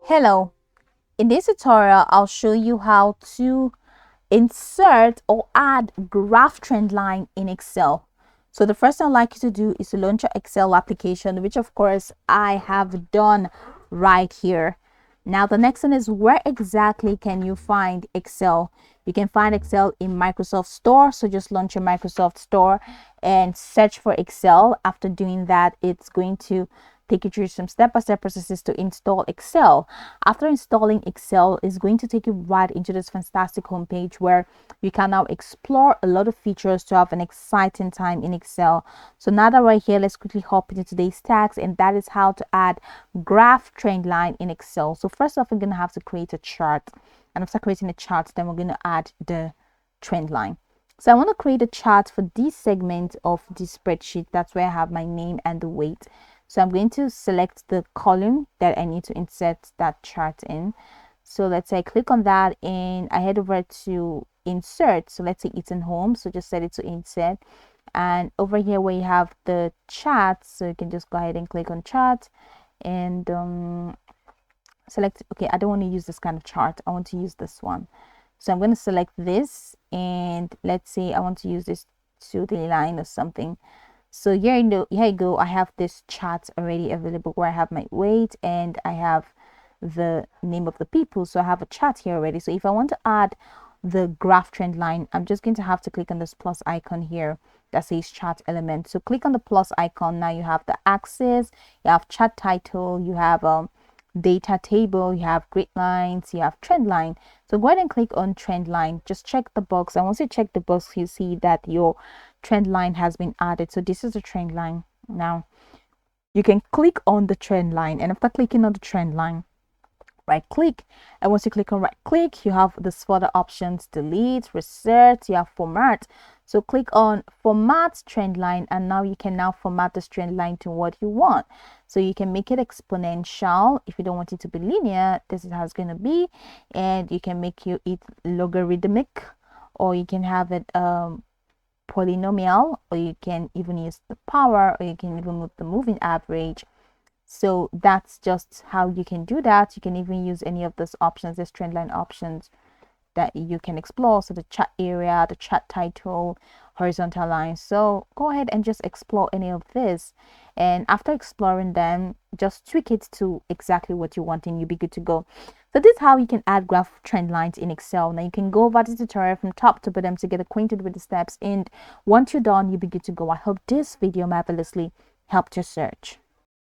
Hello, in this tutorial I'll show you how to insert or add graph trend line in Excel. So the first thing I'd like you to do is to launch your Excel application, which of course I have done right here. Now the next one is, where exactly can you find Excel? You can find Excel in Microsoft Store. So just launch your Microsoft Store and search for Excel. After doing that, it's going to take you through some step-by-step processes to install Excel. After installing Excel, it's going to take you right into this fantastic homepage where you can now explore a lot of features to have an exciting time in Excel. So now that we're here, let's quickly hop into today's task, and that is how to add graph trend line in Excel. So first off, we're going to have to create a chart, and after creating a chart, then we're going to add the trend line. So I want to create a chart for this segment of this spreadsheet. That's where I have my name and the weight. So I'm going to select the column that I need to insert that chart in. So let's say I click on that and I head over to insert. So let's say it's in home. So just set it to insert. And over here where you have the chart, so you can just go ahead and click on chart and select, okay, I don't want to use this kind of chart. I want to use this one. So I'm going to select this, and let's say I want to use this to the line or something. So here you go. I have this chart already available where I have my weight and I have the name of the people. So I have a chart here already. So if I want to add the graph trend line, I'm just going to have to click on this plus icon here that says chart element. So click on the plus icon. Now you have the axis, you have chart title, you have data table, you have grid lines, you have trend line. So go ahead and click on trend line. Just check the box, and once you check the box, you see that your trend line has been added. So this is the trend line. Now you can click on the trend line, and after clicking on the trend line, right click, and once you click on right click, you have this further options: delete, reset, you have format. So click on format trend line, and now you can now format this trend line to what you want. So you can make it exponential. If you don't want it to be linear, this is how it's going to be. And you can make it logarithmic, or you can have it polynomial, or you can even use the power, or you can even move the moving average. So that's just how you can do that. You can even use any of those options, these trendline options that you can explore. So the chat area, the chat title, horizontal lines. So go ahead and just explore any of this. And after exploring them, just tweak it to exactly what you want and you'll be good to go. So this is how you can add graph trend lines in Excel. Now you can go over the tutorial from top to bottom to get acquainted with the steps. And once you're done, you'll be good to go. I hope this video marvelously helped your search.